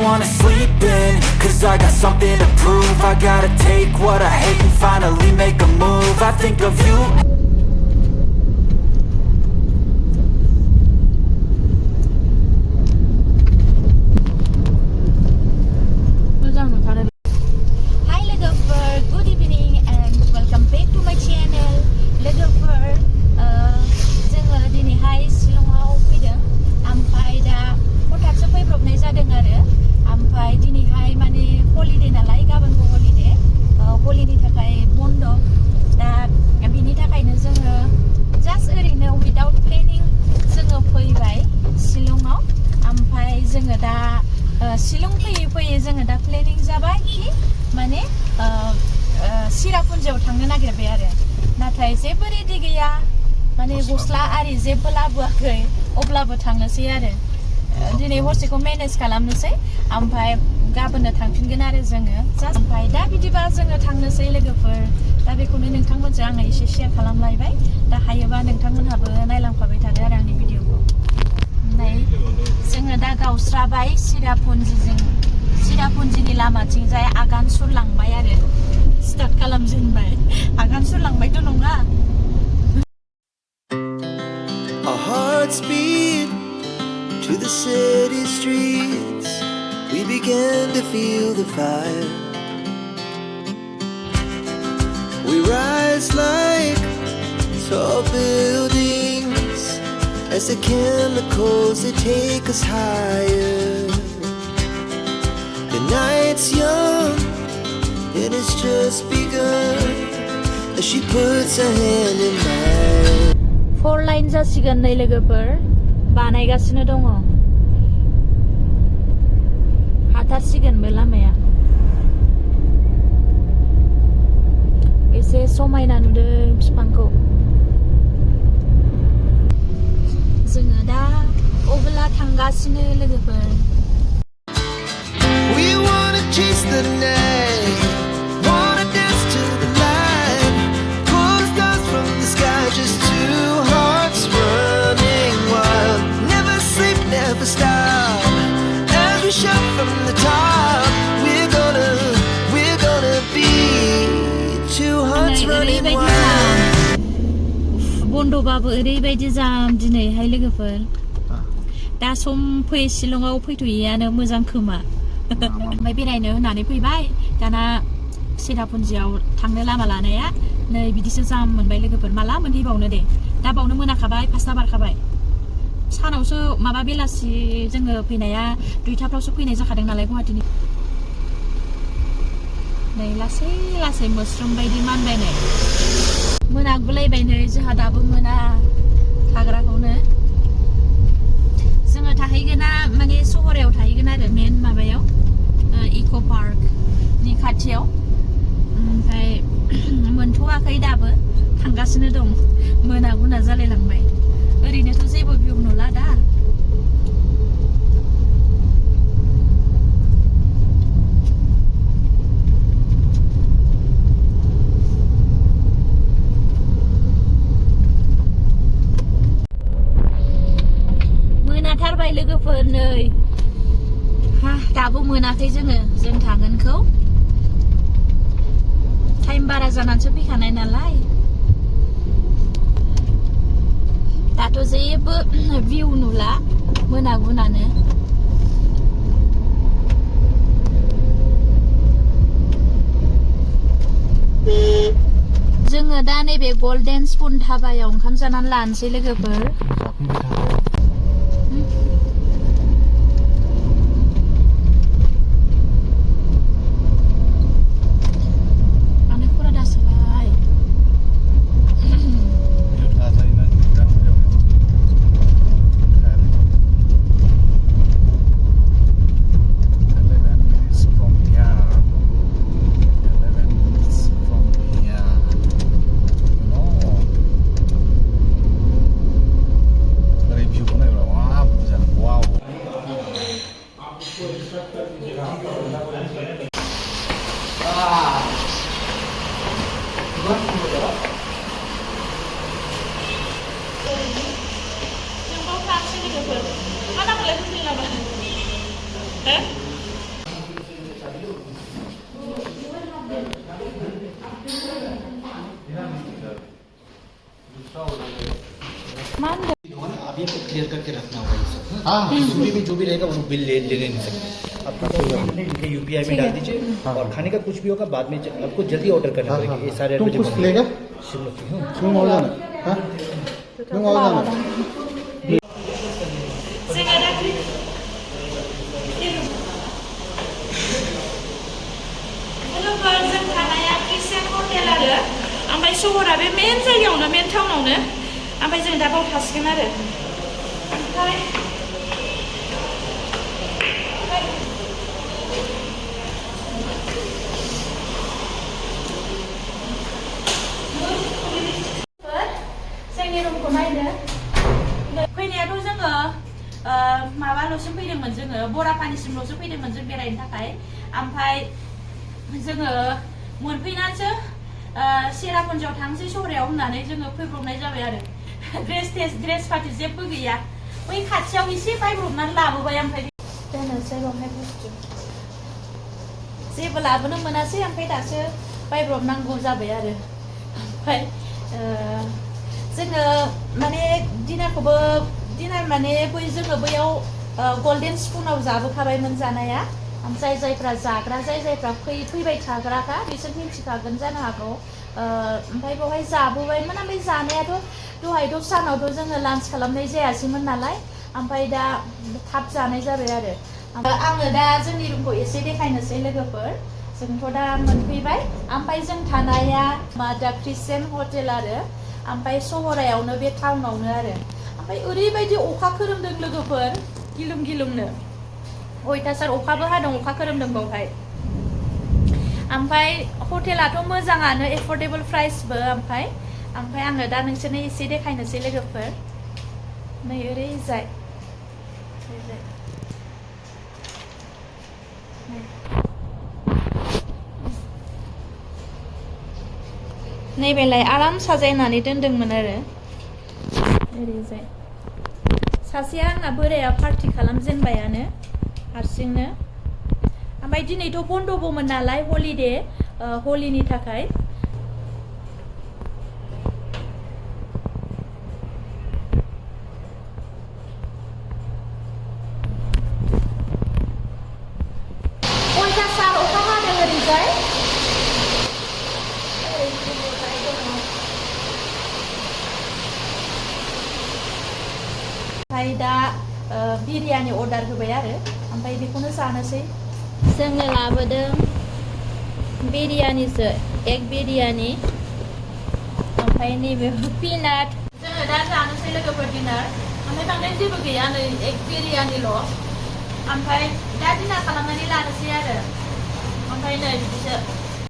wanna sleep in, cause I got something to prove. I gotta take what I hate and finally make a move. I think of you. Hi लोगोफोर, good evening and welcome back to my channel. लोगोफोर, जोङो दिनैहाय शिलंआव फैदों, ओमफ्राय दा हठाथसो फैब्रबनाय जादों आरो, ओमफ्राय दिनैहाय माने हलिडे नालाय, गाबोनबो हलिडे, हलिनि थाखाय बन्द, दा बिनि थाखायनो जोङो जास्ट ओरैनो without planning जोङो फैबाय शिलंआव, ओमफ्राय जोङो दा शिलं फैयै फैयै जोङो दा प्लेनिं जाबाय कि माने चिरापुन्जियाव थांनो नागिरबाय आरो, नाथाय जेबो रेडि गैया, माने गस्ला आरि जेबो लाबोआखै, अब्लाबो थांनोसै आरो दिनै हरसेखौ मेनेज खालामनोसै, ओमफ्राय गाबोननो थांफिनगोन आरो जोङो जास्ट, ओमफ्राय दा बिदिबा जोङो थांनोसै लोगोफोर, दा बेखौनो नोंथांमोनजों आङो एसे शेयार खालामलायबाय, दा हायोबा नोंथांमोनहाबो नायलांफाबाय थादो आरो आंनि भिडिअखौ। जोङो दा गावस्राबाय चिरापुन्जिनि लामाथिंजाय आगान सुरलांबाय आरो स्टार्ट खालामजेनबाय, आगान सुरलांबायथ' नङा। Our hearts beat to the city streets. We began to feel the fire. We rise like tall buildings as the chemicals, they take us higher. The night's young and it's just begun as she puts her hand in mine. 4 line जासिगोन नै लोगोफोर, बानायगासिनो दङ, हाथारसिगोनबो लामाया, एसे समायना नुदों बिफांखौ। जोङो दा अब्ला थांगासिनो लोगोफोर। We wanna chase the night, wanna dance to the light, pull stars from the sky, just two hearts running wild. Never sleep, never stop, as we shout from the top. We're gonna be two hearts running wild. बन्दबाबो ओरैबायदि जाम दिनैहाय लोगोफोर, दा सम शिलंआव फैथ'यैयानो मोजां खोमा। ओमफ्राय बेरायनो होननानै फैबाय, दाना चिरापुन्जियाव थांनो लामा लानाया नै बिदिसो जाम मोनबाय लोगोफोर, माला मोनहैबावनो दे, दा बावनो मोनाखाबाय, 5टा बारखाबाय, सानावसो माबा बेलासि जोङो फैनाया 2टाफ्रावसो फैनाय जाखादों नालाय गुवाहाटीनि। नै लासै लासै मोस्रोम बायदि मानबायनाय, मोनागुलायबाय नै, जोंहा दाबो मोना थाग्राखौनो। जोङो थाहैगोना माने सहरायाव थाहैगोन आरो मेन माबायाव, इक' पार्कनि खाथियाव, ओमफ्राय मोनथ'वाखै दाबो, थांगासिनो दं, मोना गुना जालायलांबाय, ओरैनोथ' जेबो भिउ नुला दा। मोनाथारबाय लोगोफोर नै, दाबो मोनाखै जों थांगोनखौ, टाइम बारा जानानैसो फैखानाय नालाय, दाथ' जेबो भिउ नुला, मोनागुनानो। जोङो दा नैबे गल्डेन स्पुन धाबायाव ओंखाम जानानै लानोसै लोगोफोर। मा होनदों आप ये क्लियर करके रखना होगा ये सब। हाँ सूरी में जो भी रहेगा वो बिल ले नहीं सकते। आप इनके यूपीआई में डाल दीजिए और खाने का कुछ भी होगा बाद में आपको जल्दी ऑर्डर करना पड़ेगा। ये सारे तुम कुछ लेगा तुम और जाना हाँ तुम और जाना जों थानाया क्रिस्टियान हटेल आरो ओमफ्राय सहरा बे मेन जायगायावनो मेन टाउनावनो ओमफ्राय जों दा बाव थासिगोन आरो ओमफ्राय जोंनि रुमखौ नायनो फैनायाथ' जोङो माबाल'सो फैदोंमोन जोङो बरापानिसिमल'सो फैदोंमोन जों बेरायनो थाखाय ओमफ्राय जोङो मोनफैनानैसो सेरापुन्जियाव थांसै सहरायाव होननानै जोङो फैब्रबनाय जाबाय आरो ड्रेस पार्टि जेबो गैया बै खाथियाव एसे बायब्रबनानै लाबोबाय ओमफ्राय दोननोसै बावहाय बुस्थु जेबो लाबोनो मोनासै ओमफ्राय दासो बायब्रबनांगौ जाबाय आरो ओमफ्राय जोङो माने डिनार माने जोङो बैयाव गल्डेन स्पुनाव जाबोखाबायमोन जानाया ओमफ्राय जायफ्रा जाग्रा जायफ्रा फैबाय थाग्राखा बिसोर मिथिखागोन जानो हागौ ओमफ्राय बेवहाय जाबोबायमोन ओमफ्राय जानायाथ' दहायथ' सानावथ' जोङो लान्च खालामनाय जायासैमोन नालाय ओमफ्राय दा थाब जानाय जाबाय आरो आङो दा जोंनि रुमखौ एसे देखायनोसै लोगोफोर जोंथ' दा मोनफैबाय ओमफ्राय जों थानाया दा क्रिस्टियान हटेल आरो ओमफ्राय सहरायावनो बे टाउनावनो आरो ओमफ्राय ओरैबायदि अखा खोरोमदों लोगोफोर गिलुम गिलुमनो अयथासार अखाबो हादों अखा खोरोमदों बावहाय ओमफ्राय हटेलाथ' मोजाङानो एफर्डेबल प्राइसबो ओमफ्राय आङो दा नोंसोरनो एसे देखायनोसै लोगोफोर नै ओरैजाय नैबेलाय आराम साजायनानै दोनदोंमोन आरो ओरैजाय सासेया आंना बोराया पार्टि खालामजेनबायानो हारसिंनो ओमफ्राय दिनैथ' बन्द'बोमोन नालाय हलिडे हलिनि थाखाय अयथासार अखा हादों ओरैजाय ओमफ्राय दा बिरियानि अर्डार होबाय आरो ओमफ्राय बेखौनो जानोसै जोङो लाबोदों बिरियानिसो एग बिरियानि ओमफ्राय नैबे पिनाट जोङो दा जानोसै लोगोफोर डिनार ओमफ्राय बांद्राय जेबो गैया नै एग बिरियानिल' ओमफ्राय दा डिनार खालामनानै लानोसै आरो ओमफ्राय नै बिदिसो